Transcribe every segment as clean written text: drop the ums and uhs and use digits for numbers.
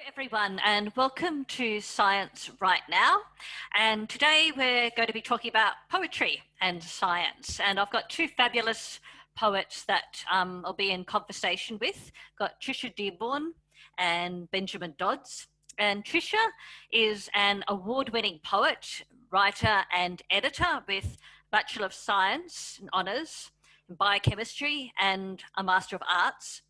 Everyone, and welcome to Science Right Now. And today we're going to be talking about poetry and science. And I've got two fabulous poets that I'll be in conversation with. Got Tricia Dearborn and Benjamin Dodds. And Tricia is an award-winning poet, writer and editor with Bachelor of Science and Honours in Biochemistry and a Master of Arts.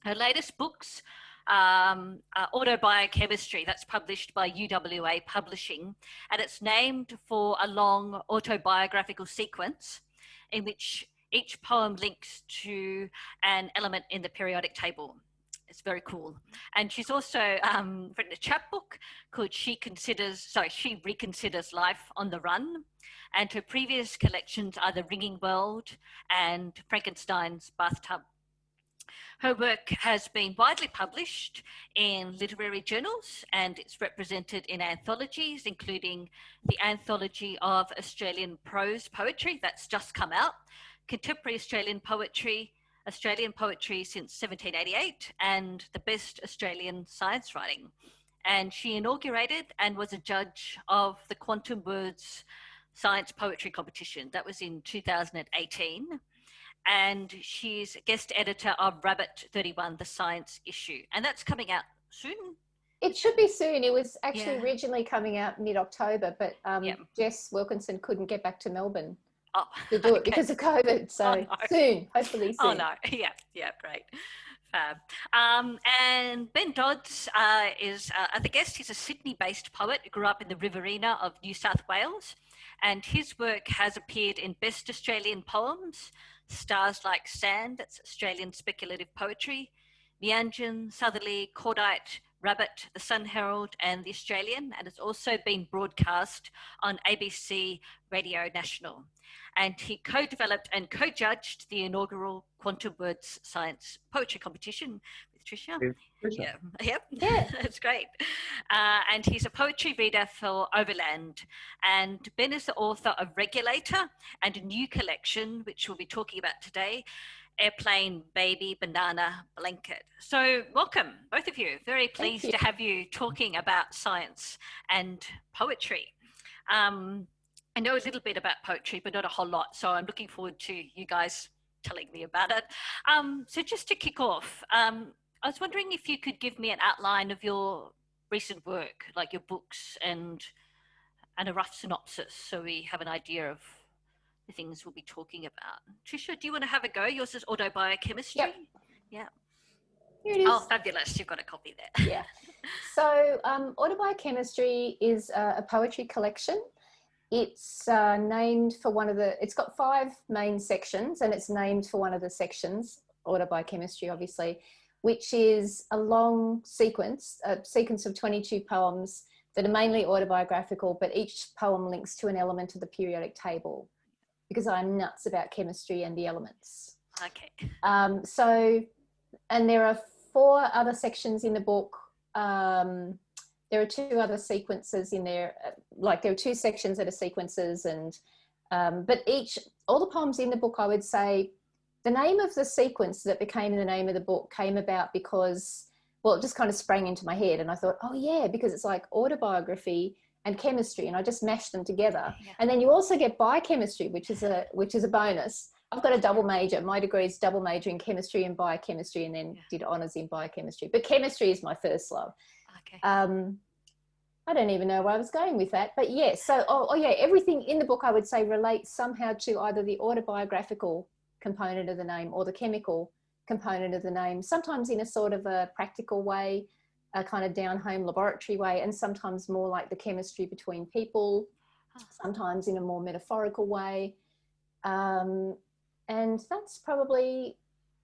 Her latest books Autobiochemistry, that's published by UWA Publishing, and it's named for a long autobiographical sequence in which each poem links to an element in the periodic table. It's very cool. And she's also written a chapbook called She Reconsiders Life on the Run. And her previous collections are The Ringing World and Frankenstein's Bathtub. Her work has been widely published in literary journals and it's represented in anthologies, including the Anthology of Australian Prose Poetry that's just come out, Contemporary Australian Poetry since 1788, and the Best Australian Science Writing. And she inaugurated and was a judge of the Quantum Words Science Poetry Competition. That was in 2018. And she's guest editor of Rabbit 31, the science issue. And that's coming out soon? It should be soon. It was actually originally coming out mid-October, but Jess Wilkinson couldn't get back to Melbourne to do it because of COVID. So soon, hopefully soon. Oh, no. Yeah, great. Fab. And Ben Dodds is the guest. He's a Sydney-based poet who grew up in the Riverina of New South Wales. And his work has appeared in Best Australian Poems, Stars Like Sand, that's Australian speculative poetry, Meanjin, Southerly, Cordite, Rabbit, The Sun Herald and The Australian, and it's also been broadcast on ABC Radio National. And he co-developed and co-judged the inaugural Quantum Words Science Poetry Competition with Tricia. Yeah, that's great. And he's a poetry reader for Overland. And Ben is the author of Regulator and a new collection, which we'll be talking about today, Airplane Baby Banana Blanket. So welcome, both of you. Very pleased to have you talking about science and poetry. I know a little bit about poetry, but not a whole lot. So I'm looking forward to you guys telling me about it. So just to kick off, I was wondering if you could give me an outline of your recent work, like your books and a rough synopsis, so we have an idea of the things we'll be talking about. Tricia, do you want to have a go? Yours is Autobiochemistry? Yep. Yeah. Here it is. Oh, fabulous. You've got a copy there. Yeah. So Autobiochemistry is a poetry collection. It's named for it's got 5 main sections and it's named for one of the sections, Autobiochemistry obviously, which is a long sequence, a sequence of 22 poems that are mainly autobiographical, but each poem links to an element of the periodic table because I'm nuts about chemistry and the elements. Okay. And there are 4 other sections in the book. There are 2 other sequences in there, like there are 2 sections that are sequences but all the poems in the book, I would say, the name of the sequence that became the name of the book came about because, well, it just kind of sprang into my head and I thought, oh yeah, because it's like autobiography and chemistry and I just mashed them together. Yeah. And then you also get biochemistry, which is a bonus. I've got a double major. My degree is double major in chemistry and biochemistry and then did honours in biochemistry. But chemistry is my first love. Okay. I don't even know where I was going with that, but yeah. So, everything in the book I would say relates somehow to either the autobiographical component of the name or the chemical component of the name, sometimes in a sort of a practical way, a kind of down-home laboratory way, and sometimes more like the chemistry between people, sometimes in a more metaphorical way. And that's probably,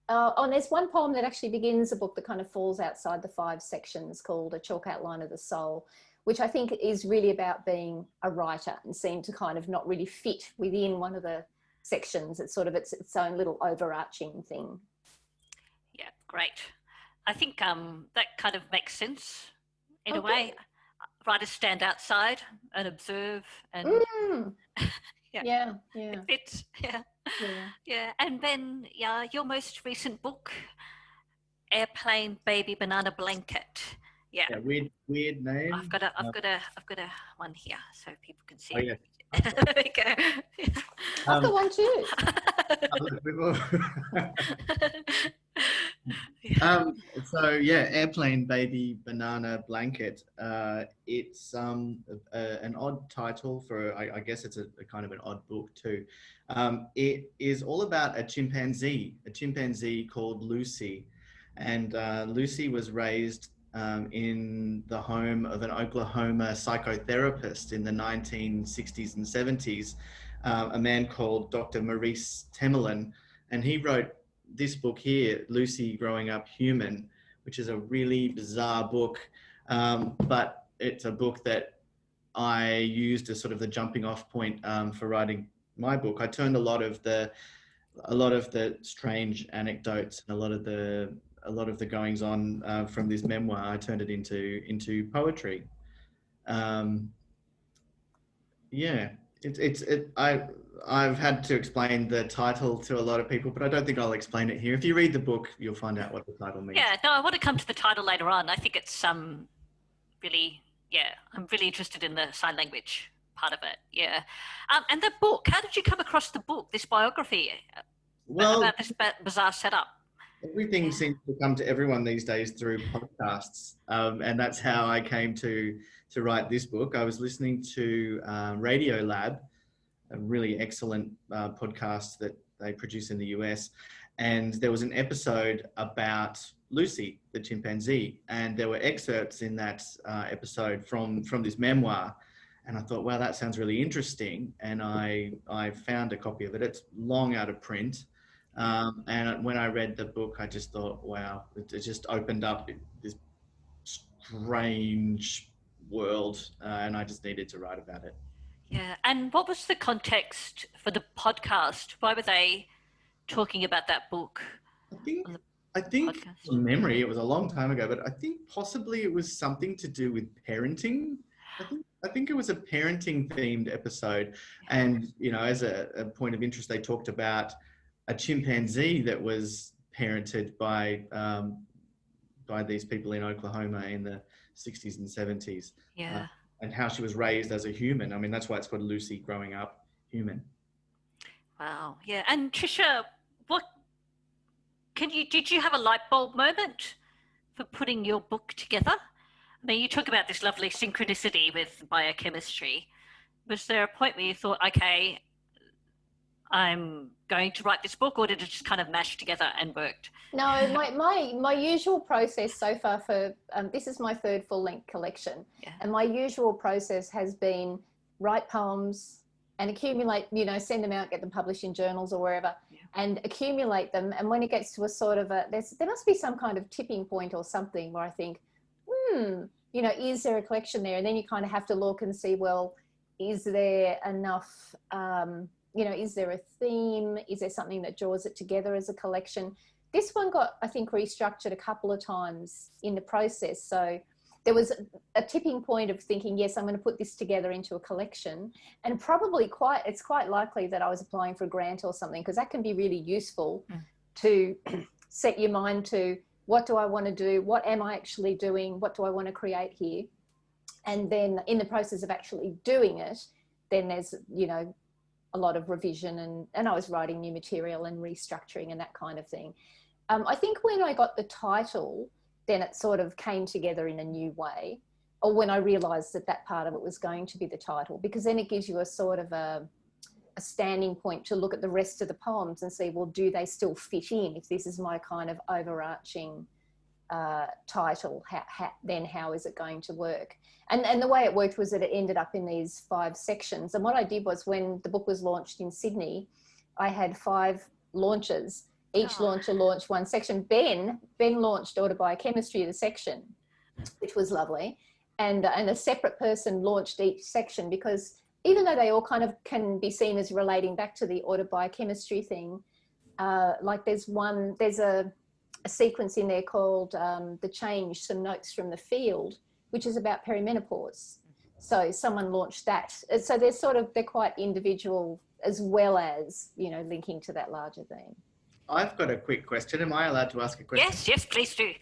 and there's one poem that actually begins the book that kind of falls outside the 5 sections called A Chalk Outline of the Soul, which I think is really about being a writer and seemed to kind of not really fit within one of the sections. It's sort of its own little overarching thing. Yeah, great. I think that kind of makes sense in a way. Writers stand outside and observe and yeah. It fits. Yeah. And then your most recent book, Airplane Baby Banana Blanket. Yeah. Yeah, weird name. I've got a one here so people can see Oh, it. yeah. There we go. I've got one too. So yeah, Airplane Baby Banana Blanket. It's an odd title for, I guess it's a kind of an odd book too. It is all about a chimpanzee called Lucy, and Lucy was raised in the home of an Oklahoma psychotherapist in the 1960s and 70s, a man called Dr. Maurice Temelin, and he wrote this book here, Lucy Growing Up Human, which is a really bizarre book, but it's a book that I used as sort of the jumping off point for writing my book. I turned a lot of the strange anecdotes and a lot of the goings on from this memoir. I turned it into poetry. Yeah, I've had to explain the title to a lot of people, but I don't think I'll explain it here. If you read the book, you'll find out what the title means. Yeah, no, I want to come to the title later on. I think it's really, yeah, I'm really interested in the sign language part of it. Yeah, and the book. How did you come across the book, this biography, about this bizarre setup? Everything seems to come to everyone these days through podcasts, and that's how I came to write this book. I was listening to Radio Lab, a really excellent podcast that they produce in the US, and there was an episode about Lucy, the chimpanzee, and there were excerpts in that episode from this memoir, and I thought, wow, that sounds really interesting, and I found a copy of it. It's long out of print. And when I read the book, I just thought, wow, it just opened up this strange world, and I just needed to write about it. Yeah, and what was the context for the podcast? Why were they talking about that book? I think from memory, it was a long time ago, but I think possibly it was something to do with parenting. I think it was a parenting themed episode. And, you know, as a point of interest, they talked about a chimpanzee that was parented by these people in Oklahoma in the 60s and 70s. Yeah. And how she was raised as a human. I mean, that's why it's called Lucy Growing Up Human. Wow. Yeah. And Tricia, did you have a light bulb moment for putting your book together? I mean, you talk about this lovely synchronicity with biochemistry. Was there a point where you thought, okay, I'm going to write this book, or did it just kind of mash together and worked? No, my usual process so far for this is my third full-length collection, and my usual process has been write poems and accumulate, send them out, get them published in journals or wherever, and accumulate them. And when it gets to a sort of there must be some kind of tipping point or something where I think, is there a collection there? And then you kind of have to look and see, well, is there enough? Is there a theme? Is there something that draws it together as a collection? This one got, I think, restructured a couple of times in the process. So there was a tipping point of thinking, yes, I'm going to put this together into a collection. And probably it's quite likely that I was applying for a grant or something, because that can be really useful to set your mind to, what do I want to do? What am I actually doing? What do I want to create here? And then in the process of actually doing it, then there's, a lot of revision and I was writing new material and restructuring and that kind of thing. I think when I got the title, then it sort of came together in a new way, or when I realised that part of it was going to be the title, because then it gives you a sort of a standing point to look at the rest of the poems and see, well, do they still fit in? If this is my kind of overarching title, then how is it going to work? And the way it worked was that it ended up in these 5 sections. And what I did was, when the book was launched in Sydney, I had 5 launches. Each launcher launched one section. Ben launched Autobiochemistry, the section, which was lovely. And a separate person launched each section, because even though they all kind of can be seen as relating back to the autobiochemistry thing, like there's a sequence in there called The Change, Some Notes from the Field, which is about perimenopause. So someone launched that. So they're quite individual, as well as, linking to that larger theme. I've got a quick question. Am I allowed to ask a question? Yes, please do.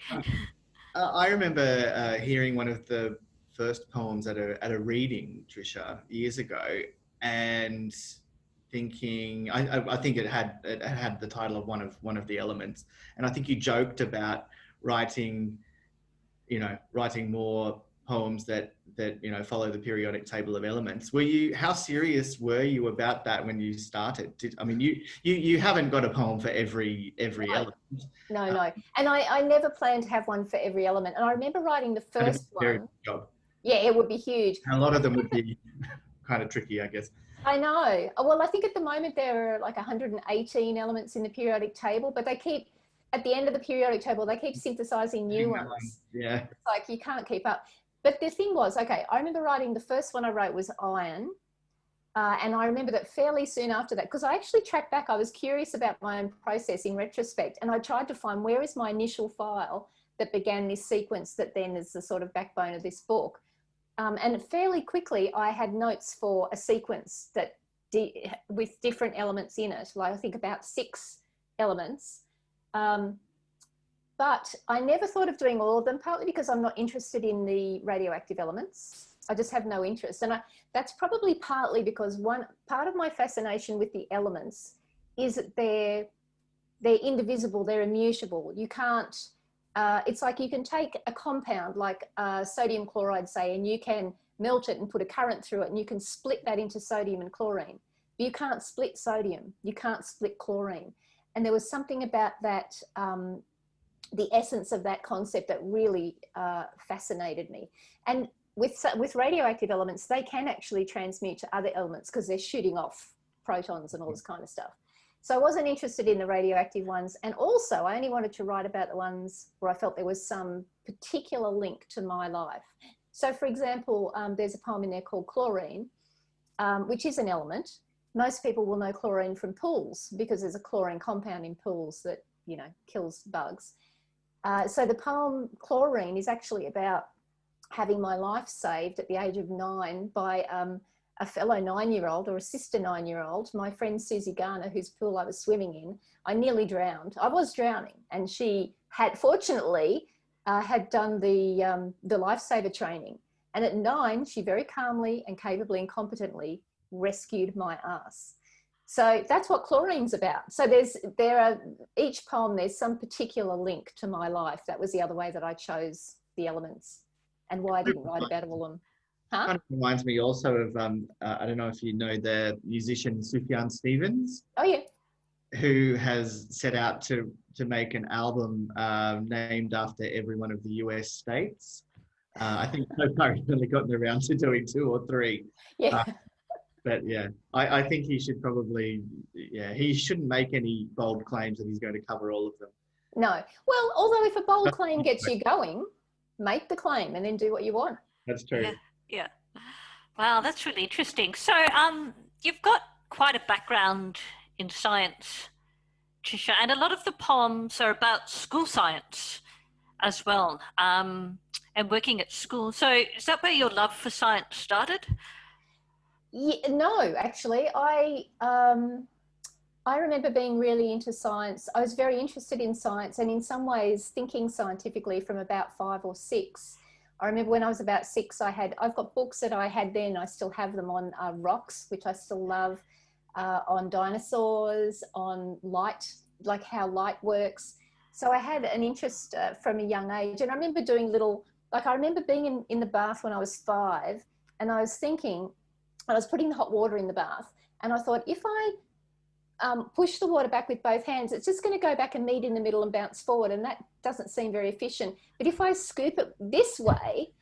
I remember hearing one of the first poems at a reading, Tricia, years ago, and thinking I think it had the title of one of the elements, and I think you joked about writing writing more poems that follow the periodic table of elements. How serious were you about that when you started? You haven't got a poem for every No. element. No. And I never planned to have one for every element. And I remember writing the That'd be first a very one. good job. Yeah, it would be huge. A lot of them would be kind of tricky, I guess. I know. Well, I think at the moment there are like 118 elements in the periodic table, but they keep, at the end of the periodic table, they keep synthesizing new ones. Yeah. It's like you can't keep up. But the thing was, okay, I remember writing, the first one I wrote was iron. And I remember that fairly soon after that, because I actually tracked back, I was curious about my own process in retrospect, and I tried to find where is my initial file that began this sequence that then is the sort of backbone of this book. And fairly quickly, I had notes for a sequence that with different elements in it, like I think about 6 elements. But I never thought of doing all of them, partly because I'm not interested in the radioactive elements. I just have no interest. And that's probably partly because part of my fascination with the elements is that they're indivisible, they're immutable. You can't, it's like you can take a compound like sodium chloride, say, and you can melt it and put a current through it, and you can split that into sodium and chlorine. But you can't split sodium, you can't split chlorine. And there was something about that, the essence of that concept that really fascinated me. And with radioactive elements, they can actually transmute to other elements because they're shooting off protons and all this kind of stuff. So I wasn't interested in the radioactive ones. And also I only wanted to write about the ones where I felt there was some particular link to my life. So for example, there's a poem in there called Chlorine, which is an element. Most people will know chlorine from pools because there's a chlorine compound in pools that, kills bugs. So the poem Chlorine is actually about having my life saved at the age of 9 by a fellow 9-year-old or a sister 9-year-old, my friend Susie Garner, whose pool I was swimming in. I nearly drowned. I was drowning, and she had, fortunately, had done the lifesaver training. And at 9, she very calmly and capably and competently rescued my ass. So that's what Chlorine's about. So each poem, there's some particular link to my life. That was the other way that I chose the elements and why I didn't write about all of them. Huh? Kind of reminds me also of, I don't know if you know the musician Sufjan Stevens. Oh, yeah. Who has set out to make an album named after every one of the US states. I think so far he's only gotten around to doing 2 or 3. Yeah. But yeah, I think he should probably, he shouldn't make any bold claims that he's going to cover all of them. No. Well, although if a bold claim gets you going, make the claim and then do what you want. That's true. Yeah. Wow, that's really interesting. So you've got quite a background in science, Tricia, and a lot of the poems are about school science as well, and working at school. So is that where your love for science started? Yeah, no, actually, I remember being really into science. I was very interested in science and in some ways thinking scientifically from about 5 or 6. I remember when I was about 6, I've got books that I had then, I still have them on rocks, which I still love, on dinosaurs, on light, like how light works. So I had an interest from a young age. And I remember doing I remember being in the bath when I was 5, and I was thinking, I was putting the hot water in the bath, and I thought, if I push the water back with both hands, it's just going to go back and meet in the middle and bounce forward, and that doesn't seem very efficient. But if I scoop it this way,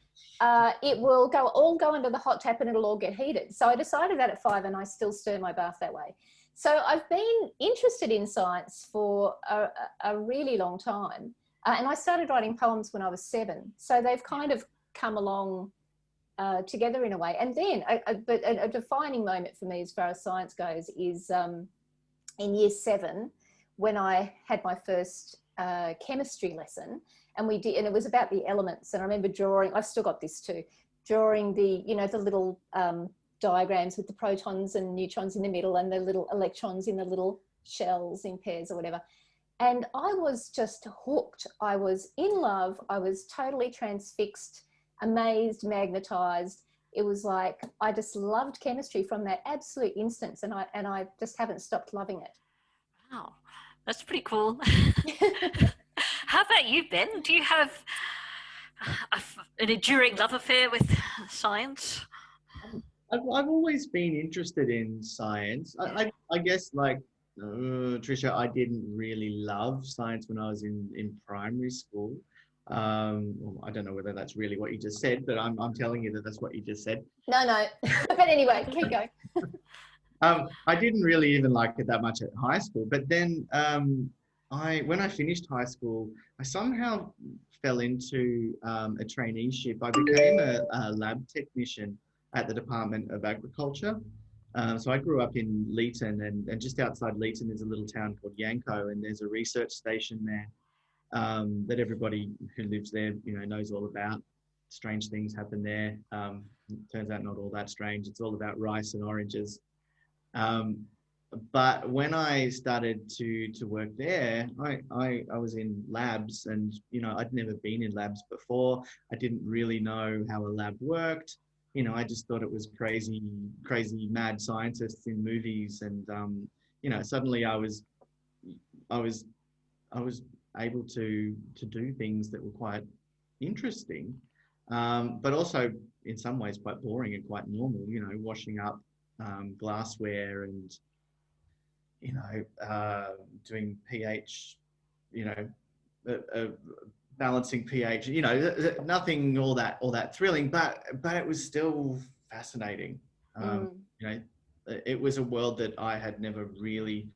it will all go under the hot tap and it'll all get heated. So I decided that at 5, and I still stir my bath that way. So I've been interested in science for a really long time, and I started writing poems when I was 7. So they've kind of come along together in a way. And then, but a defining moment for me as far as science goes is in year 7, when I had my first chemistry lesson, and it was about the elements. And I remember drawing, I've still got this too, drawing the little diagrams with the protons and neutrons in the middle and the little electrons in the little shells in pairs or whatever. And I was just hooked. I was in love. I was totally transfixed, amazed, magnetized. It was like I just loved chemistry from that absolute instance, and I just haven't stopped loving it. Wow, that's pretty cool. How about you, Ben? Do you have an enduring love affair with science? I've always been interested in science. I guess like Tricia, I didn't really love science when I was in primary school. Well, I don't know whether that's really what you just said, but I'm telling you that that's what you just said. No. But anyway, keep going. I didn't really even like it that much at high school, but then when I finished high school, I somehow fell into a traineeship. I became a lab technician at the Department of Agriculture. So I grew up in Leeton, and just outside Leeton is a little town called Yanco, and there's a research station there that everybody who lives there, knows all about. Strange things happen there. Turns out not all that strange. It's all about rice and oranges. But when I started to work there, I was in labs, and I'd never been in labs before. I didn't really know how a lab worked. I just thought it was crazy mad scientists in movies, and suddenly I was able to do things that were quite interesting, but also in some ways quite boring and quite normal. Washing up glassware and doing pH, balancing pH. Nothing all that thrilling, but it was still fascinating. It was a world that I had never really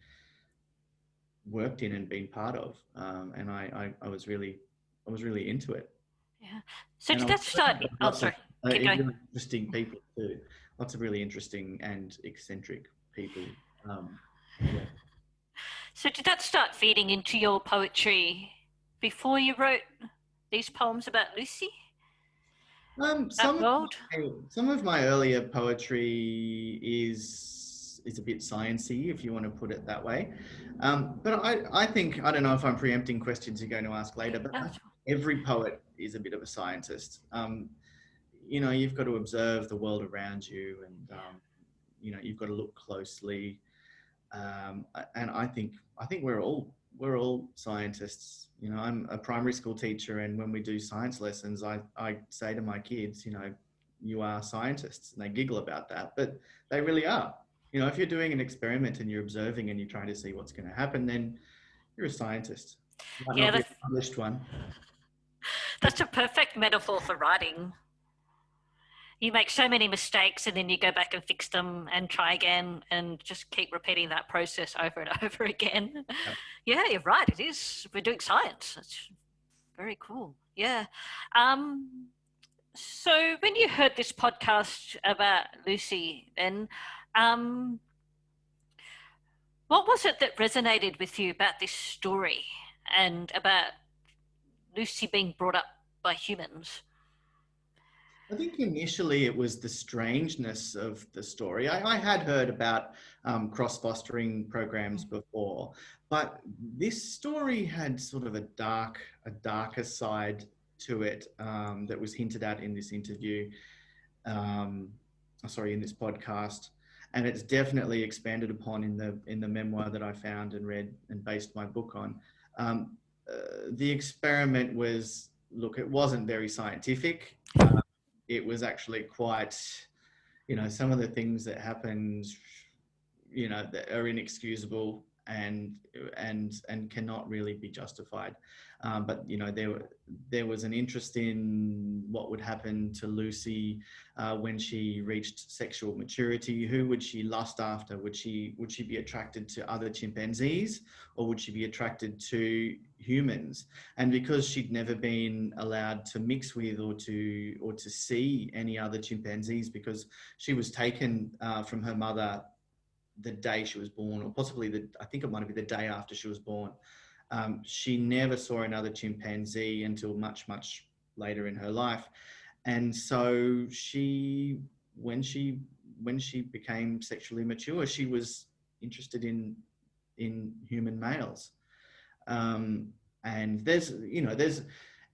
worked in and been part of, and I was really into it. Yeah. So and did that start? Oh, sorry. Keep going. Really interesting people too. Lots of really interesting and eccentric people. Yeah. So did that start feeding into your poetry before you wrote these poems about Lucy? Some world? of my earlier poetry is a bit sciencey, if you want to put it that way. But I think, I don't know if I'm preempting questions you're going to ask later, but every poet is a bit of a scientist. You've got to observe the world around you, and you've got to look closely. And I think we're all scientists. I'm a primary school teacher, and when we do science lessons, I say to my kids, you are scientists, and they giggle about that, but they really are. If you're doing an experiment and you're observing and you're trying to see what's going to happen, then you're a scientist. You might not be a published one. That's a perfect metaphor for writing. You make so many mistakes, and then you go back and fix them and try again and just keep repeating that process over and over again. Yeah, you're right. It is. We're doing science. It's very cool. Yeah. So when you heard this podcast about Lucy, then what was it that resonated with you about this story and about Lucy being brought up by humans? I think initially it was the strangeness of the story. I had heard about cross-fostering programs before, but this story had sort of a darker side to it that was hinted at in this interview, in this podcast, and it's definitely expanded upon in the memoir that I found and read and based my book on. The experiment was, look, it wasn't very scientific. It was actually quite, some of the things that happened, that are inexcusable and cannot really be justified. But there was an interest in what would happen to Lucy when she reached sexual maturity. Who would she lust after? Would she be attracted to other chimpanzees, or would she be attracted to humans? And because she'd never been allowed to mix with or to see any other chimpanzees, because she was taken from her mother the day she was born, or possibly I think it might have been the day after she was born. She never saw another chimpanzee until much, much later in her life. And so when she became sexually mature, she was interested in human males. And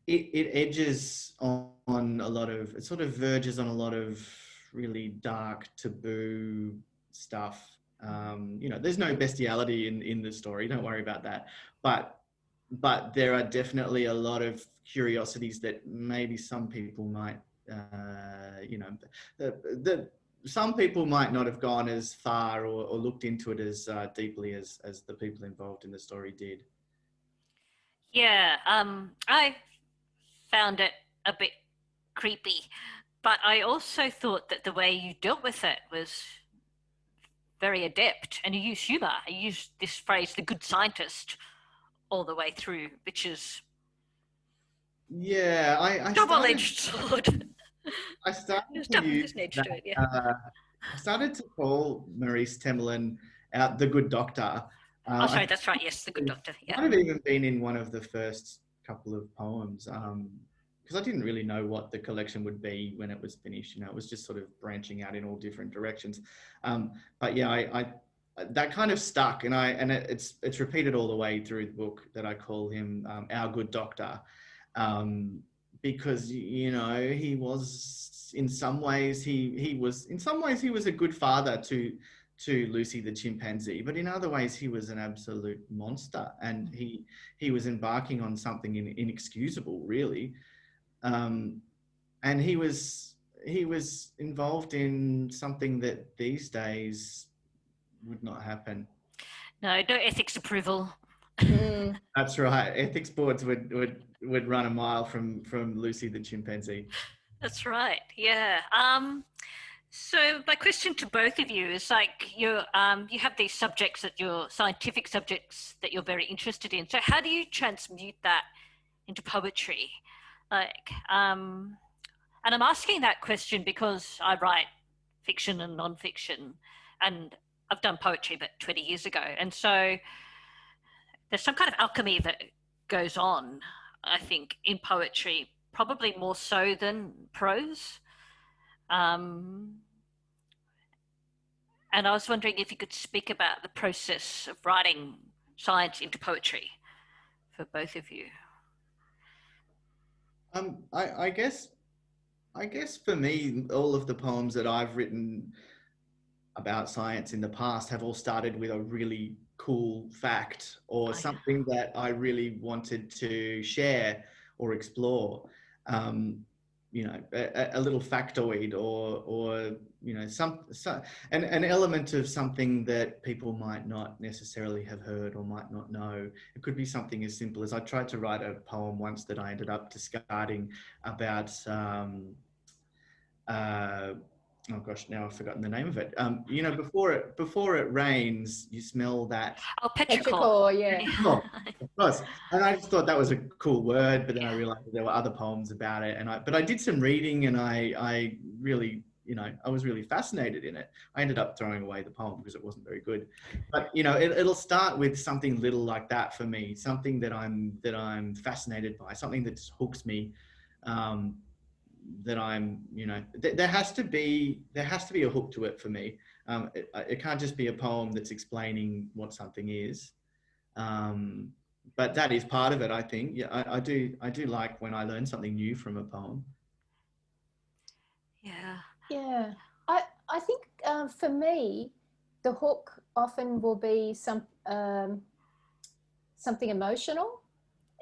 it edges on a lot of, it sort of verges on a lot of really dark taboo stuff. There's no bestiality in the story, don't worry about that, but there are definitely a lot of curiosities that maybe some people might some people might not have gone as far or looked into it as deeply as the people involved in the story did. Yeah, I found it a bit creepy, but I also thought that the way you dealt with it was very adept, and you used humor. You used this phrase, the good scientist, all the way through, which is Yeah, double-edged sword. I started There's to use an edge that. to it, yeah. I started to call Maurice Temelin out the good doctor. Oh, I sorry, that's right. Yes, the good doctor. Yeah. might have even been in one of the first couple of poems, because I didn't really know what the collection would be when it was finished. It was just sort of branching out in all different directions. But yeah, I that kind of stuck, and it's repeated all the way through the book that I call him our good doctor, because he was in some ways he was a good father to Lucy the chimpanzee, but in other ways he was an absolute monster, and he was embarking on something inexcusable, really, and he was involved in something that these days would not happen. No ethics approval. That's right. Ethics boards would run a mile from Lucy the chimpanzee. That's right. Yeah. So my question to both of you is you have these subjects scientific subjects that you're very interested in. So how do you transmute that into poetry? And I'm asking that question because I write fiction and non-fiction, and I've done poetry but 20 years ago. And so there's some kind of alchemy that goes on, I think, in poetry, probably more so than prose. And I was wondering if you could speak about the process of writing science into poetry for both of you. I guess for me, all of the poems that I've written about science in the past have all started with a really cool fact or something that I really wanted to share or explore. A little factoid or an element of something that people might not necessarily have heard or might not know. It could be something as simple as I tried to write a poem once that I ended up discarding about oh gosh, now I've forgotten the name of it. Before it rains, you smell that. Oh, petrichor. Yeah. Oh, of course. And I just thought that was a cool word, but then I realized there were other poems about it. But I did some reading, and I really, I was really fascinated in it. I ended up throwing away the poem because it wasn't very good. But it'll start with something little like that for me, something that I'm fascinated by, something that just hooks me. That I'm, there has to be a hook to it for me. It can't just be a poem that's explaining what something is. But that is part of it, I think. Yeah, I do like when I learn something new from a poem. Yeah. Yeah. I think for me, the hook often will be something emotional,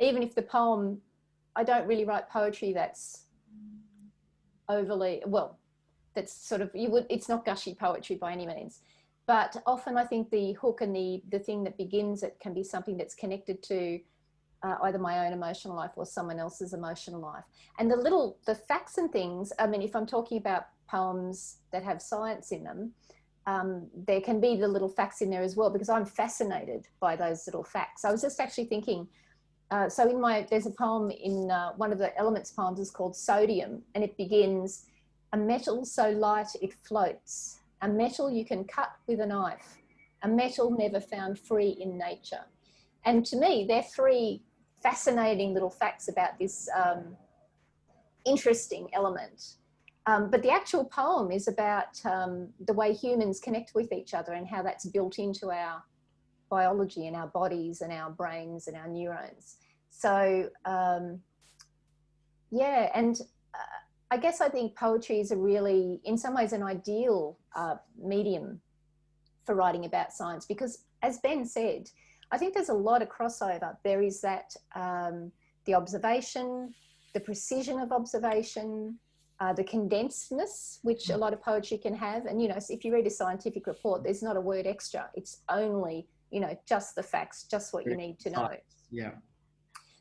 even if the poem, I don't really write poetry that's overly, that's sort of, it's not gushy poetry by any means, but often I think the hook and the thing that begins it can be something that's connected to either my own emotional life or someone else's emotional life. And the facts and things, I mean, if I'm talking about poems that have science in them, there can be the little facts in there as well, because I'm fascinated by those little facts. I was just actually thinking, there's a poem in one of the Elements poems is called Sodium, and it begins, a metal so light it floats, a metal you can cut with a knife, a metal never found free in nature. And to me, they're three fascinating little facts about this interesting element. But the actual poem is about the way humans connect with each other and how that's built into our biology in our bodies and our brains and our neurons. So yeah, and I guess I think poetry is a really, in some ways, an ideal medium for writing about science, because as Ben said, I think there's a lot of crossover. There is that the observation, the precision of observation, the condensedness, which a lot of poetry can have. And, you know, if you read a scientific report, there's not a word extra. It's only, you know, just the facts, just what you need to know. Yeah.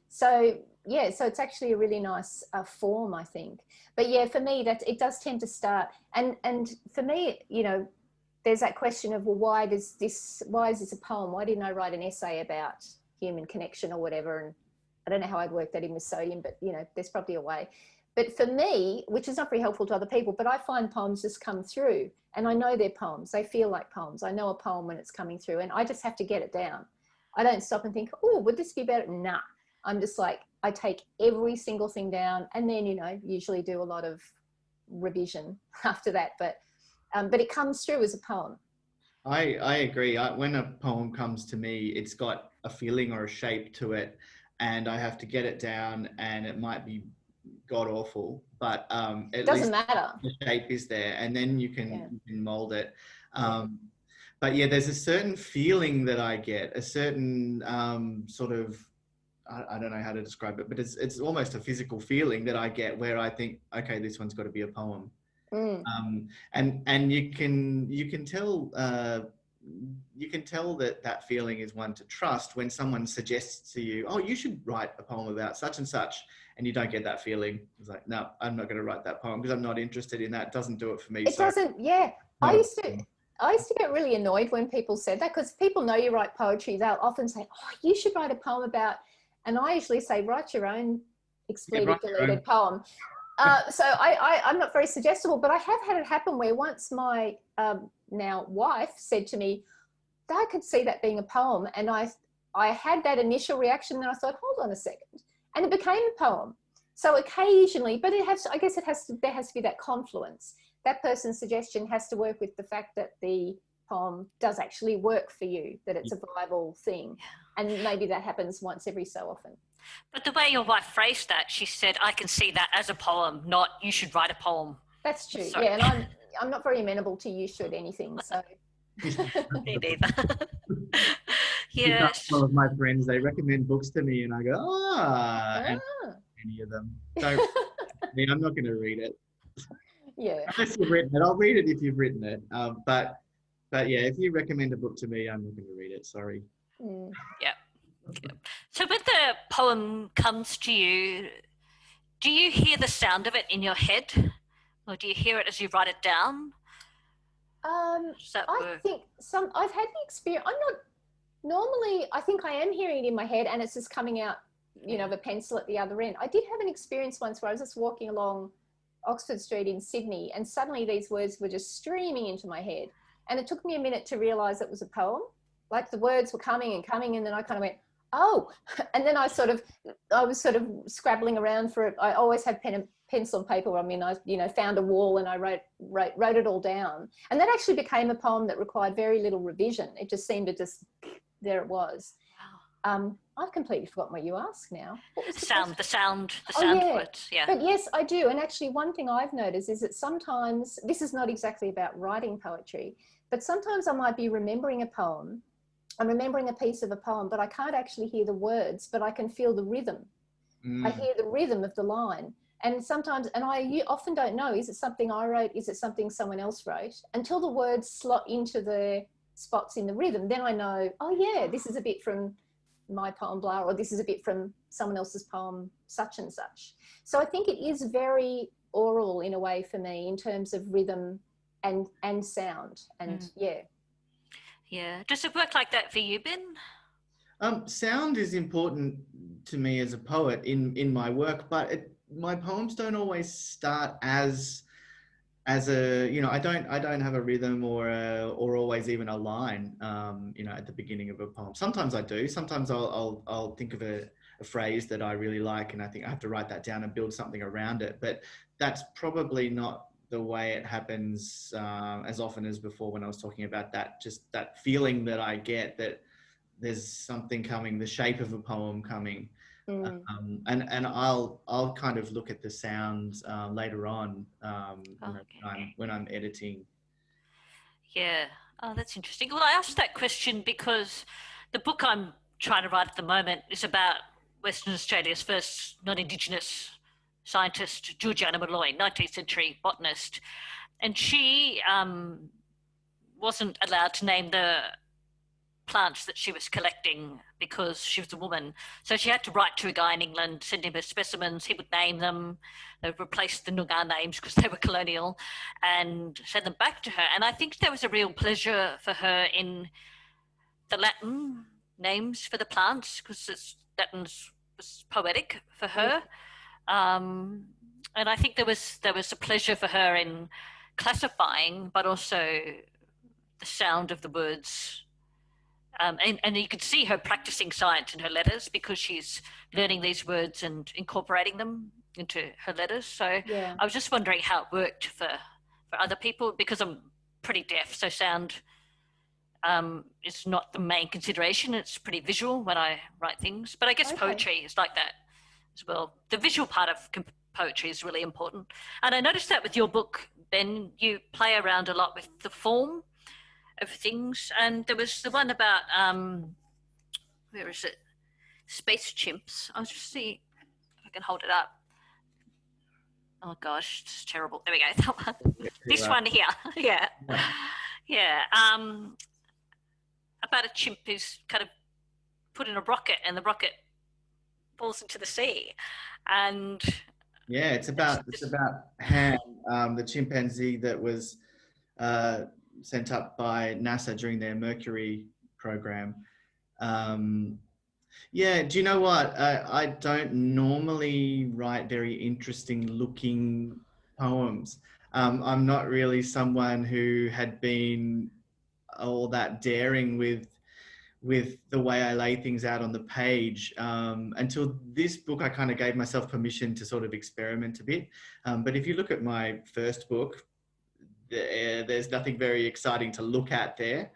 So, yeah, so it's actually a really nice form, I think. But yeah, for me, that it does tend to start. And for me, you know, there's that question of, well, why is this a poem? Why didn't I write an essay about human connection or whatever? And I don't know how I'd work that in with sodium, but, you know, there's probably a way. But for me, which is not very helpful to other people, but I find poems just come through, and I know they're poems. They feel like poems. I know a poem when it's coming through, and I just have to get it down. I don't stop and think, oh, would this be better? Nah. I'm just like, I take every single thing down, and then, you know, usually do a lot of revision after that. But it comes through as a poem. I agree. When a poem comes to me, it's got a feeling or a shape to it, and I have to get it down, and it might be god awful, but at Doesn't least matter. the shape is there, and then you can mold it. But yeah, there's a certain feeling that I get, a certain sort of, I don't know how to describe it, but it's almost a physical feeling that I get where I think, okay, this one's got to be a poem. And you can tell that feeling is one to trust when someone suggests to you, oh, you should write a poem about such and such, and you don't get that feeling. It's like, no, I'm not going to write that poem because I'm not interested in that. It doesn't do it for me. It doesn't. Yeah, I used to get really annoyed when people said that, because people know you write poetry. They'll often say, oh, you should write a poem about, and I usually say, write your own deleted poem. So I'm not very suggestible, but I have had it happen where once my now wife said to me, I could see that being a poem, and I had that initial reaction, and I thought, hold on a second, and it became a poem. So occasionally, but there has to be that confluence. That person's suggestion has to work with the fact that the poem does actually work for you, that it's a viable thing, and maybe that happens once every so often. But the way your wife phrased that, she said, I can see that as a poem, not you should write a poem. That's true. So. Yeah, and I'm not very amenable to you should anything, so. Me neither. Yes. One of my friends, they recommend books to me, and I go, and any of them. So I mean, I'm not going to read it. Yeah. Unless you've written it, I'll read it if you've written it. But yeah, if you recommend a book to me, I'm not going to read it. Sorry. Yeah. So when the poem comes to you, do you hear the sound of it in your head, or do you hear it as you write it down? I think I've had the experience. I think I am hearing it in my head, and it's just coming out, you know, of a pencil at the other end. I did have an experience once where I was just walking along Oxford Street in Sydney, and suddenly these words were just streaming into my head, and it took me a minute to realize it was a poem. Like the words were coming, and then I kind of went, oh, and then I was sort of scrabbling around for it. I always have pencil and paper. I mean, I, you know, found a wall and I wrote it all down, and that actually became a poem that required very little revision. It just seemed to just, there it was. I've completely forgotten what you asked now. What was the sound words, yeah. But yes, I do. And actually one thing I've noticed is that sometimes, this is not exactly about writing poetry, but sometimes I might be remembering a poem. I'm remembering a piece of a poem, but I can't actually hear the words, but I can feel the rhythm. I hear the rhythm of the line. And sometimes, and I often don't know, is it something I wrote? Is it something someone else wrote? Until the words slot into the spots in the rhythm, then I know, oh yeah, this is a bit from my poem blah, or this is a bit from someone else's poem such and such. So I think it is very oral in a way for me in terms of rhythm and sound. And Yeah. Does it work like that for you, Ben? Sound is important to me as a poet in my work, but my poems don't always start as a, you know, I don't have a rhythm or always even a line, you know, at the beginning of a poem. Sometimes I do. Sometimes I'll think of a phrase that I really like, and I think I have to write that down and build something around it. But that's probably not the way it happens as often as before when I was talking about that feeling that I get that there's something coming, the shape of a poem coming. Mm. And I'll kind of look at the sounds later on, Okay. when I'm editing. Yeah. Oh, that's interesting. Well, I asked that question because the book I'm trying to write at the moment is about Western Australia's first non-Indigenous scientist, Georgiana Malloy, 19th century botanist. And she wasn't allowed to name the plants that she was collecting because she was a woman. So she had to write to a guy in England, send him her specimens. He would name them. They replaced the Noongar names because they were colonial, and send them back to her. And I think there was a real pleasure for her in the Latin names for the plants because Latin was poetic for her. And I think there was a pleasure for her in classifying, but also the sound of the words, and you could see her practicing science in her letters because she's learning these words and incorporating them into her letters. So Yeah. I was just wondering how it worked for other people because I'm pretty deaf, so sound is not the main consideration. It's pretty visual when I write things, but I guess Okay. poetry is like that as well. The visual part of poetry is really important, and I noticed that with your book, Ben, you play around a lot with the form of things. And there was the one about where is it? Space chimps. I'll just see if I can hold it up. Oh gosh, it's terrible. There we go. That one. This one here. Yeah. Yeah. About a chimp who's kind of put in a rocket and the rocket falls into the sea. And Yeah, it's about Han, the chimpanzee that was sent up by NASA during their Mercury program. Yeah, do you know what? I don't normally write very interesting looking poems. I'm not really someone who had been all that daring with the way I lay things out on the page. Until this book, I kind of gave myself permission to sort of experiment a bit. But if you look at my first book, there's nothing very exciting to look at there.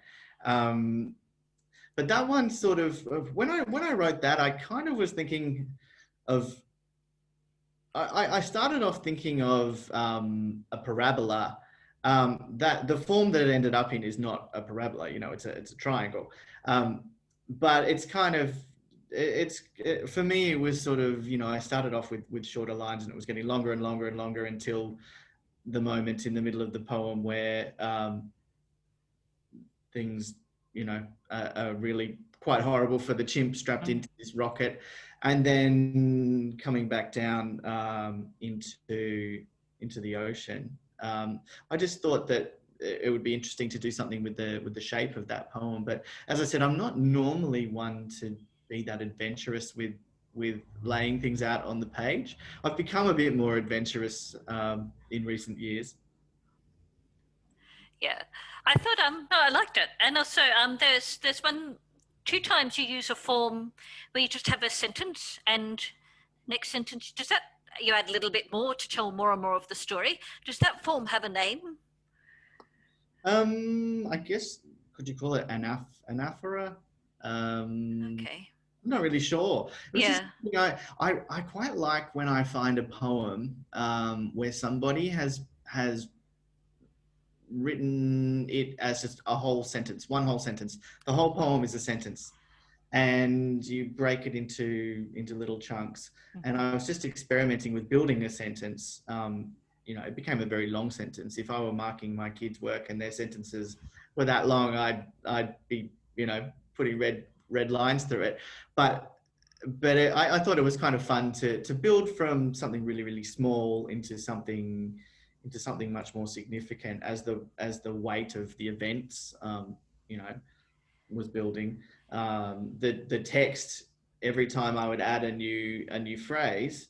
But that one sort of when I wrote that, I kind of was thinking of. I started off thinking of a parabola. That the form that it ended up in is not a parabola. You know, it's a triangle. But it's kind of for me. It was sort of, I started off with shorter lines, and it was getting longer and longer and longer until the moment in the middle of the poem where things, are really quite horrible for the chimp strapped into this rocket, and then coming back down into the ocean. I just thought that it would be interesting to do something with the shape of that poem. But as I said, I'm not normally one to be that adventurous with laying things out on the page. I've become a bit more adventurous in recent years. yeah, I thought no, I liked it. And also there's two times you use a form where you just have a sentence and next sentence, does that, you add a little bit more to tell more and more of the story? Does that form have a name? I guess, could you call it anaphora? Okay. I'm not really sure. It was just, Yeah. I quite like when I find a poem where somebody has written it as just a whole sentence, one whole sentence. The whole poem is a sentence, and you break it into little chunks. And I was just experimenting with building a sentence. It became a very long sentence. If I were marking my kids' work and their sentences were that long, I'd be, putting red lines through it. But I thought it was kind of fun to build from something really, really small into something much more significant as the weight of the events, was building. The text, every time I would add a new phrase,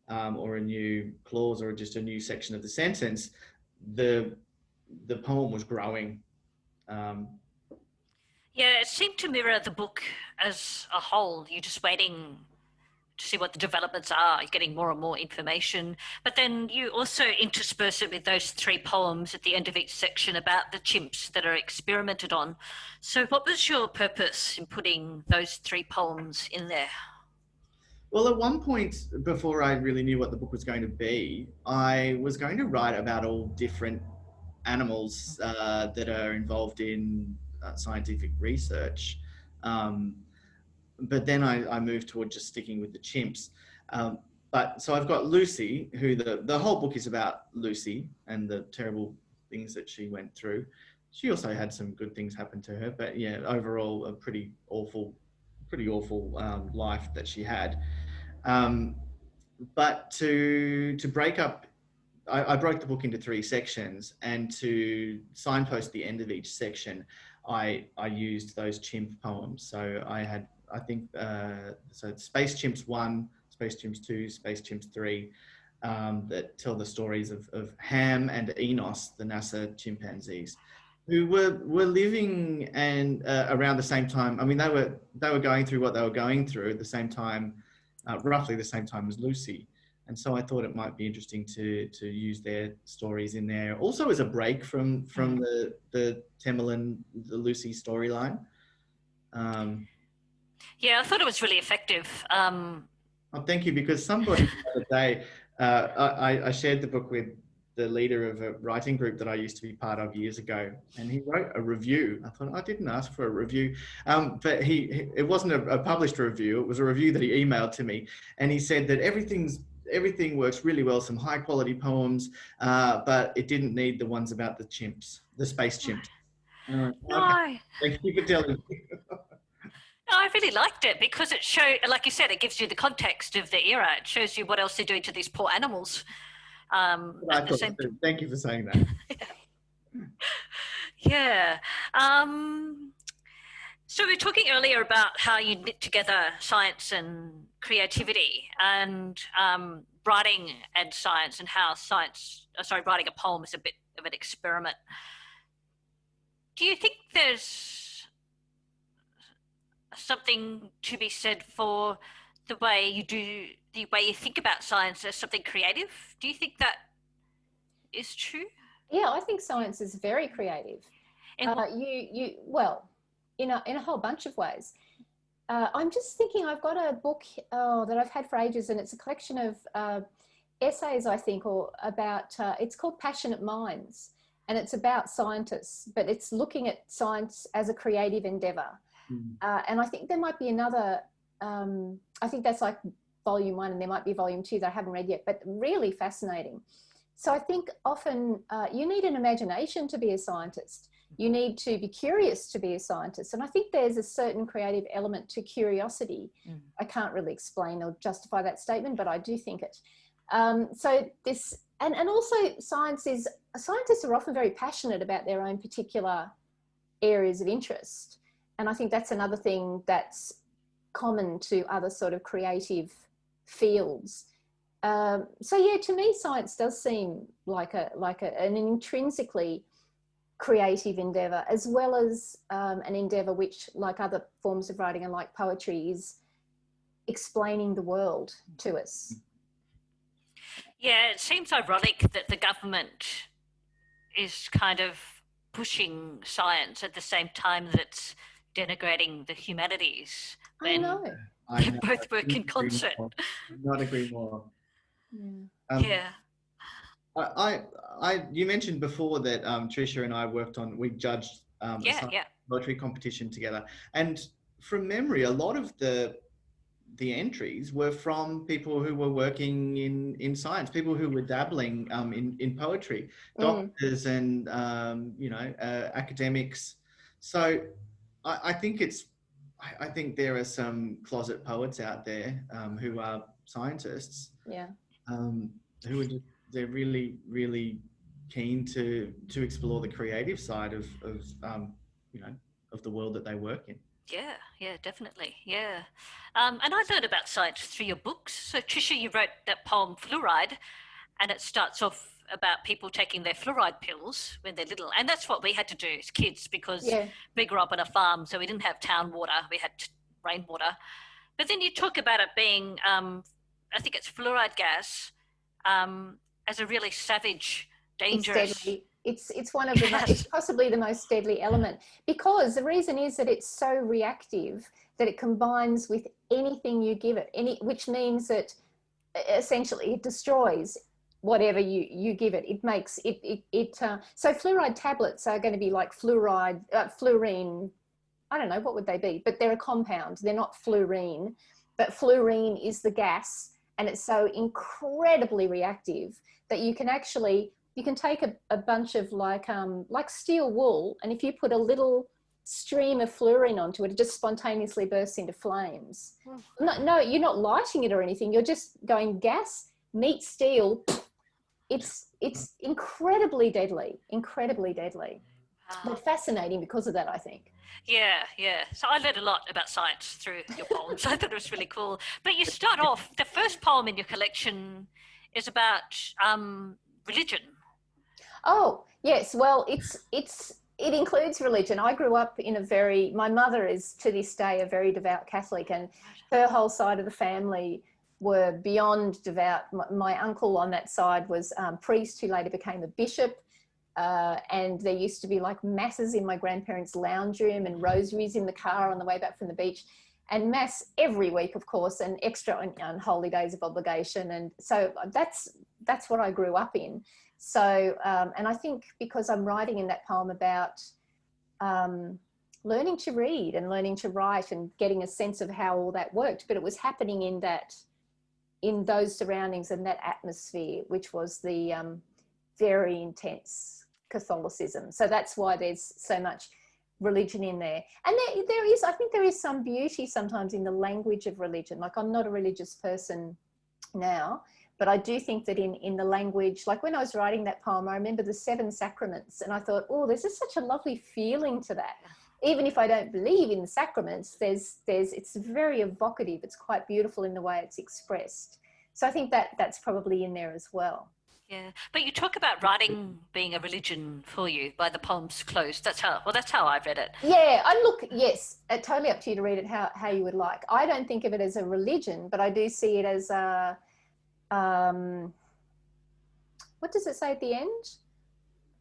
or a new clause, or just a new section of the sentence, the poem was growing. Yeah, it seemed to mirror the book as a whole. You're just waiting to see what the developments are. You're getting more and more information. But then you also intersperse it with those 3 poems at the end of each section about the chimps that are experimented on. So what was your purpose in putting those 3 poems in there? Well, at one point, before I really knew what the book was going to be, I was going to write about all different animals that are involved in scientific research. Um, but then I moved toward just sticking with the chimps. But so I've got Lucy, who the whole book is about Lucy and the terrible things that she went through. She also had some good things happen to her, but yeah, overall a pretty awful life that she had. Um, but to break up, I broke the book into 3 sections, and to signpost the end of each section, I used those chimp poems. So I had, I think, so Space Chimps 1, Space Chimps 2, Space Chimps 3, that tell the stories of Ham and Enos, the NASA chimpanzees, who were living and around the same time. I mean, they were going through what they were going through at the same time, roughly the same time as Lucy. And so I thought it might be interesting to use their stories in there, also as a break from the Temelin, the Lucy storyline. Yeah, I thought it was really effective. Oh, thank you, because somebody the other day, I shared the book with the leader of a writing group that I used to be part of years ago, and he wrote a review. I thought, I didn't ask for a review, but it wasn't a published review. It was a review that he emailed to me, and he said that everything works really well, some high quality poems, but it didn't need the ones about the chimps, the space chimps. No, Okay, thank you for telling me. No, I really liked it because it showed, like you said, it gives you the context of the era. It shows you what else they're doing to these poor animals. Thank you for saying that. Yeah. So we were talking earlier about how you knit together science and creativity, and writing and science, and how writing a poem is a bit of an experiment. Do you think there's something to be said for the way you think about science as something creative? Do you think that is true? Yeah, I think science is very creative. Well, in a whole bunch of ways. I'm just thinking, I've got a book that I've had for ages, and it's a collection of essays, I think, or about, it's called Passionate Minds, and it's about scientists, but it's looking at science as a creative endeavor. And I think there might be another, I think that's like volume 1, and there might be volume 2 that I haven't read yet, but really fascinating. So I think often you need an imagination to be a scientist. You need to be curious to be a scientist. And I think there's a certain creative element to curiosity. I can't really explain or justify that statement, but I do think it. So this, and also scientists are often very passionate about their own particular areas of interest. And I think that's another thing that's common to other sort of creative fields. So yeah, to me, science does seem like an intrinsically creative endeavor, as well as an endeavor which, like other forms of writing and like poetry, is explaining the world to us. Yeah, it seems ironic that the government is kind of pushing science at the same time that it's denigrating the humanities. I know. They both work in concert. Not agree more. Yeah. You mentioned before that Tricia and I we judged a poetry competition together, and from memory, a lot of the entries were from people who were working in science, people who were dabbling in poetry, doctors and academics. So I think there are some closet poets out there who are scientists. Yeah. Who are they're really, really keen to explore the creative side of the world that they work in. Yeah, definitely. Yeah. And I learned about science through your books. So Tricia, you wrote that poem Fluoride, and it starts off about people taking their fluoride pills when they're little. And that's what we had to do as kids, because we grew up on a farm, so we didn't have town water, we had rainwater. But then you talk about it being, I think it's fluoride gas, as a really savage, dangerous. It's deadly. It's one of the Yes. it's possibly the most deadly element, because the reason is that it's so reactive that it combines with anything you give it, which means that essentially it destroys whatever you give it. It makes so fluoride tablets are going to be like fluorine. I don't know what would they be, but they're a compound. They're not fluorine, but fluorine is the gas, and it's so incredibly reactive that you can take a bunch of like steel wool, and if you put a little stream of fluorine onto it, it just spontaneously bursts into flames. No, you're not lighting it or anything. You're just going gas, meet steel. It's incredibly deadly, but fascinating because of that, I think. Yeah, yeah. So I learned a lot about science through your poems. I thought it was really cool. But you start off, the first poem in your collection is about religion. Oh, yes. Well, it includes religion. I grew up in my mother is to this day a very devout Catholic, and her whole side of the family were beyond devout. My uncle on that side was priest who later became a bishop. And there used to be like masses in my grandparents' lounge room and rosaries in the car on the way back from the beach, and mass every week, of course, and extra on holy days of obligation. And so that's what I grew up in. So, and I think because I'm writing in that poem about learning to read and learning to write and getting a sense of how all that worked, but it was happening in those surroundings and that atmosphere, which was the very intense Catholicism. So that's why there's so much religion in there. And I think there is some beauty sometimes in the language of religion. Like, I'm not a religious person now, but I do think that in the language, like when I was writing that poem, I remember the 7 sacraments, and I thought, oh, there's just such a lovely feeling to that. Even if I don't believe in the sacraments, it's very evocative. It's quite beautiful in the way it's expressed. So I think that's probably in there as well. Yeah, but you talk about writing being a religion for you by the poem's close. That's how I read it. Yeah, yes, totally up to you to read it how you would like. I don't think of it as a religion, but I do see it as a, what does it say at the end?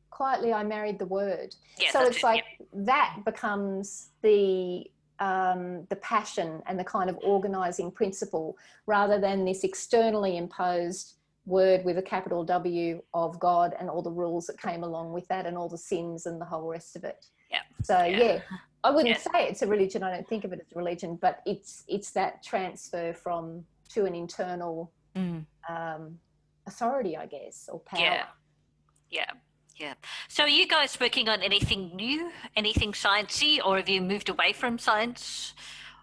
Quietly I married the word. Yeah, so it's like that becomes the passion and the kind of organizing principle, rather than this externally imposed word with a capital W of God and all the rules that came along with that and all the sins and the whole rest of it. Yeah. So yeah, I wouldn't say it's a religion. I don't think of it as a religion, but it's that transfer to an internal authority, I guess, or power. Yeah. So are you guys working on anything new, anything sciencey, or have you moved away from science,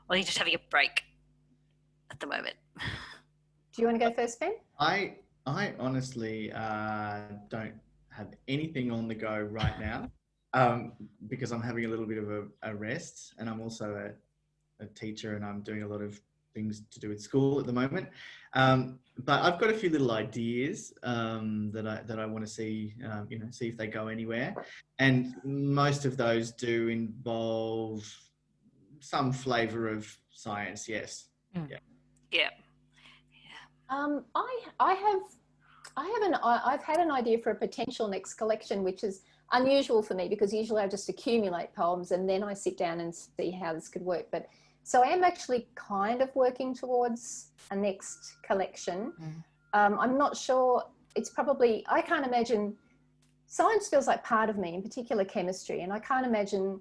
or are you just having a break at the moment? Do you want to go first, Ben? I honestly don't have anything on the go right now, because I'm having a little bit of a rest, and I'm also a teacher, and I'm doing a lot of things to do with school at the moment. But I've got a few little ideas that I want to see, see if they go anywhere, and most of those do involve some flavour of science. Yes. Yeah. I've had an idea for a potential next collection, which is unusual for me because usually I just accumulate poems and then I sit down and see how this could work. But so I am actually kind of working towards a next collection. I'm not sure. It's probably, I can't imagine, science feels like part of me, in particular chemistry, and I can't imagine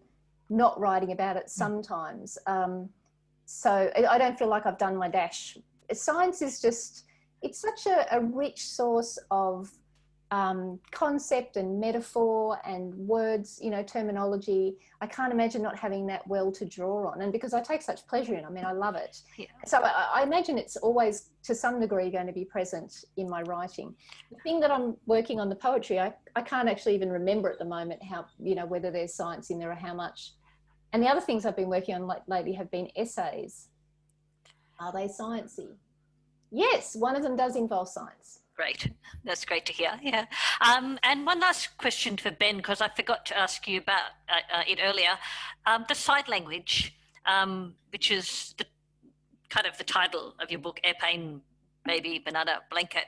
not writing about it sometimes. So I don't feel like I've done my dash. Science is just, it's such a rich source of concept and metaphor and words, terminology. I can't imagine not having that well to draw on. And because I take such pleasure in it, I mean, I love it. Yeah. So I imagine it's always, to some degree, going to be present in my writing. The thing that I'm working on, the poetry, I can't actually even remember at the moment how, whether there's science in there or how much. And the other things I've been working on lately have been essays. Are they sciencey? Yes, one of them does involve science. Great. That's great to hear. Yeah. And one last question for Ben, because I forgot to ask you about it earlier. The side language, which is the kind of the title of your book, Airplane, Baby, Banana, Blanket.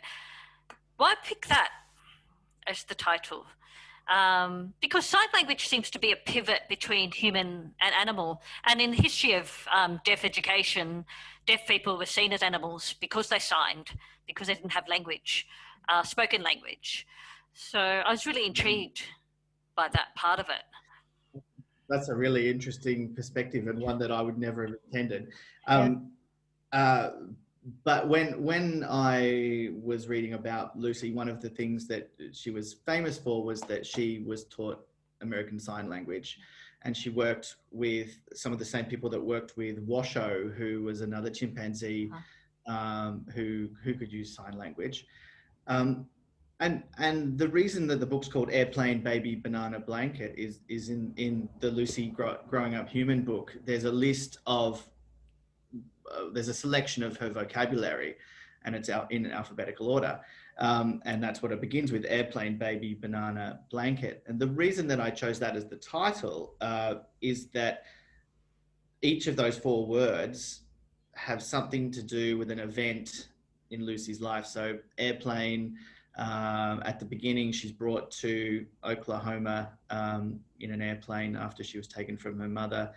Why pick that as the title? Because sign language seems to be a pivot between human and animal. And in the history of deaf education, deaf people were seen as animals because they signed, because they didn't have language, spoken language. So I was really intrigued by that part of it. That's a really interesting perspective, and one that I would never have intended. Yeah. But when I was reading about Lucy, one of the things that she was famous for was that she was taught American Sign Language, and she worked with some of the same people that worked with Washoe, who was another chimpanzee who could use sign language. And the reason that the book's called Airplane, Baby, Banana, Blanket is in the Lucy Growing Up Human book. There's a list of there's a selection of her vocabulary, and it's out in alphabetical order. And that's what it begins with: airplane, baby, banana, blanket. And the reason that I chose that as the title is that each of those 4 words have something to do with an event in Lucy's life. So airplane, at the beginning, she's brought to Oklahoma in an airplane after she was taken from her mother.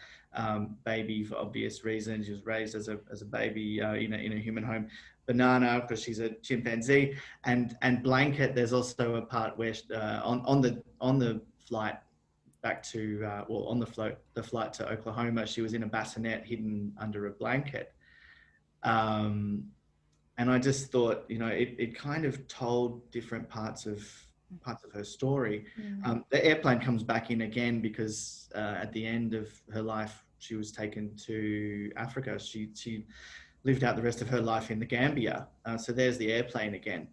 Baby, for obvious reasons, she was raised as a baby in a human home. Banana, because she's a chimpanzee, and blanket. There's also a part where on the flight back to on the flight to Oklahoma, she was in a bassinet hidden under a blanket. And I just thought, it kind of told different parts of her story. The airplane comes back in again because at the end of her life, she was taken to Africa. She lived out the rest of her life in the Gambia. So there's the airplane again.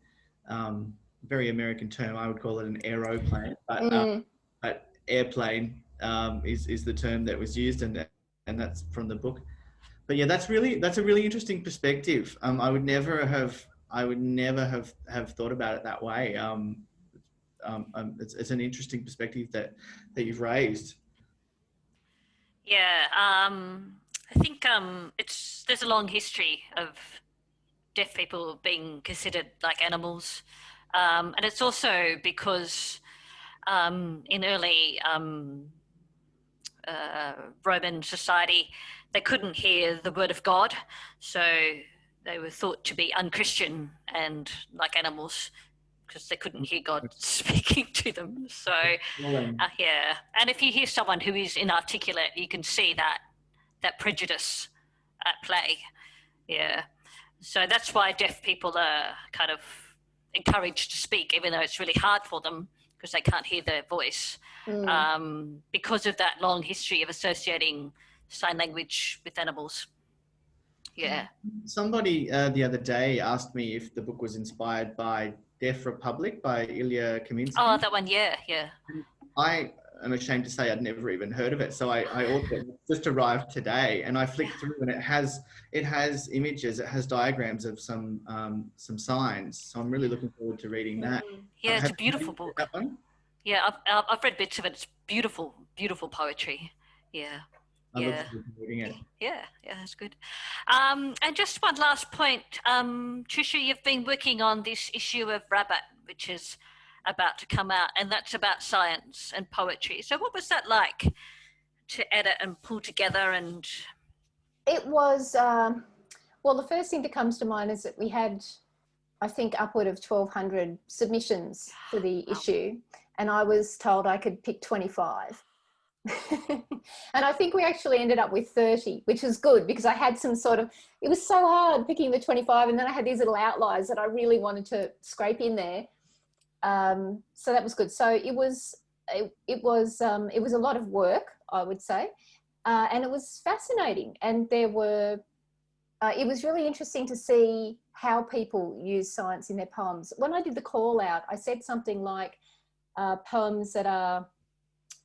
Very American term. I would call it an aeroplane, but airplane is the term that was used, and that's from the book. But yeah, that's a really interesting perspective. I would never have thought about it that way. It's an interesting perspective that you've raised. Yeah, I think there's a long history of deaf people being considered like animals, and it's also because in early Roman society, they couldn't hear the word of God, so they were thought to be unchristian and like animals because they couldn't hear God speaking to them. So yeah, and if you hear someone who is inarticulate, you can see that prejudice at play. Yeah, so that's why deaf people are kind of encouraged to speak, even though it's really hard for them because they can't hear their voice, because of that long history of associating sign language with animals. Yeah. Somebody the other day asked me if the book was inspired by Deaf Republic by Ilya Kaminsky. Oh, that one, yeah. I am ashamed to say I'd never even heard of it, so I ordered it. It just arrived today, and I flicked through, and it has images, it has diagrams of some signs. So I'm really looking forward to reading that. Yeah, it's a beautiful book. That one? Yeah, I've read bits of it. It's beautiful, beautiful poetry. Yeah. I look forward to reading it. Yeah, that's good. And just one last point, Tricia, you've been working on this issue of Rabbit, which is about to come out, and that's about science and poetry. So what was that like to edit and pull together? And it was, well, the first thing that comes to mind is that we had, I think, upward of 1,200 submissions for the issue, and I was told I could pick 25. And I think we actually ended up with 30, which was good because I had some sort of, it was so hard picking the 25, and then I had these little outliers that I really wanted to scrape in there. So that was good. So it was a lot of work, I would say, and it was fascinating. And there were, it was really interesting to see how people use science in their poems. When I did the call out, I said something like poems that are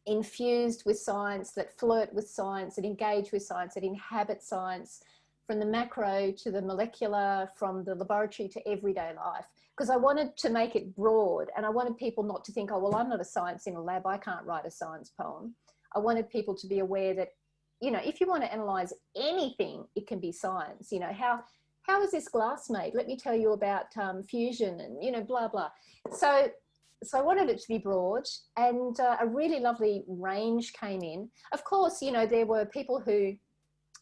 infused with science, that flirt with science, that engage with science, that inhabit science, from the macro to the molecular, from the laboratory to everyday life. Because I wanted to make it broad, and I wanted people not to think, oh, well, I'm not a science in a lab, I can't write a science poem. I wanted people to be aware that you know, if you want to analyze anything, it can be science. You know, how is this glass made? Let me tell you about fusion and, you know, blah, blah. So I wanted it to be broad, and a really lovely range came in. Of course, you know, there were people who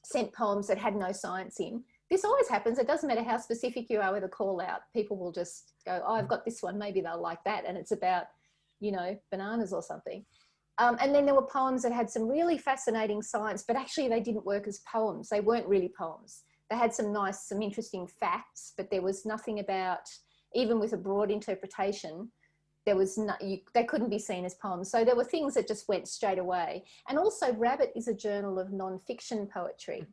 sent poems that had no science in. This always happens. It doesn't matter how specific you are with a call out. People will just go, oh, I've got this one. Maybe they'll like that. And it's about, you know, bananas or something. And then there were poems that had some really fascinating science, but actually they didn't work as poems. They weren't really poems. They had some interesting facts, but there was nothing about, even with a broad interpretation, there was they couldn't be seen as poems. So there were things that just went straight away. And also Rabbit is a journal of non-fiction poetry.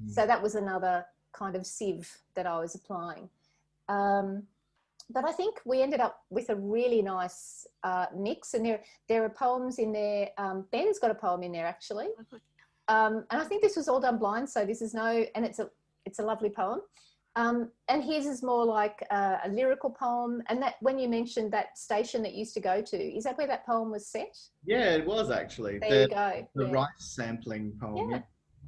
So that was another kind of sieve that I was applying. But I think we ended up with a really nice mix, and there are poems in there. Ben's got a poem in there actually. And I think this was all done blind, so this is and it's a lovely poem. And his is more like a lyrical poem. And that, when you mentioned that station that you used to go to, is that where that poem was set? Yeah, it was actually. There you go. The rice sampling poem.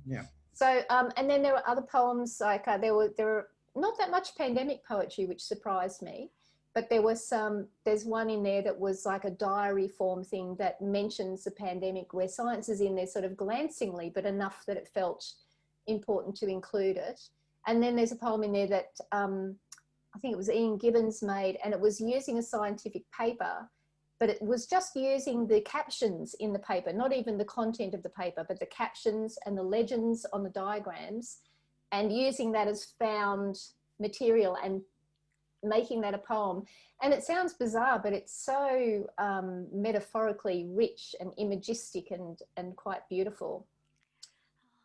Yeah. So, and then there were other poems, like there were not that much pandemic poetry, which surprised me, but there's one in there that was like a diary form thing that mentions the pandemic, where science is in there sort of glancingly, but enough that it felt important to include it. And then there's a poem in there that I think it was Ian Gibbons made, and it was using a scientific paper, but it was just using the captions in the paper, not even the content of the paper, but the captions and the legends on the diagrams, and using that as found material and making that a poem. And it sounds bizarre, but it's so metaphorically rich and imagistic and quite beautiful.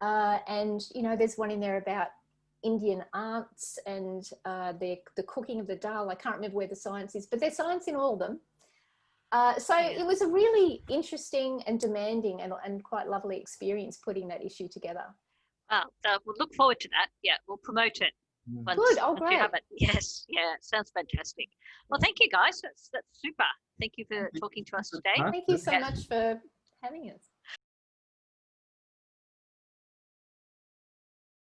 And, you know, there's one in there about Indian aunts and the cooking of the dal. I can't remember where the science is, but there's science in all of them. So it was a really interesting and demanding and quite lovely experience putting that issue together. Wow, we'll look forward to that. Yeah, we'll promote it. Good, great. You have it. Yes, yeah, sounds fantastic. Well, thank you guys. That's super. Thank you for talking to us today. Thank you so much for having us.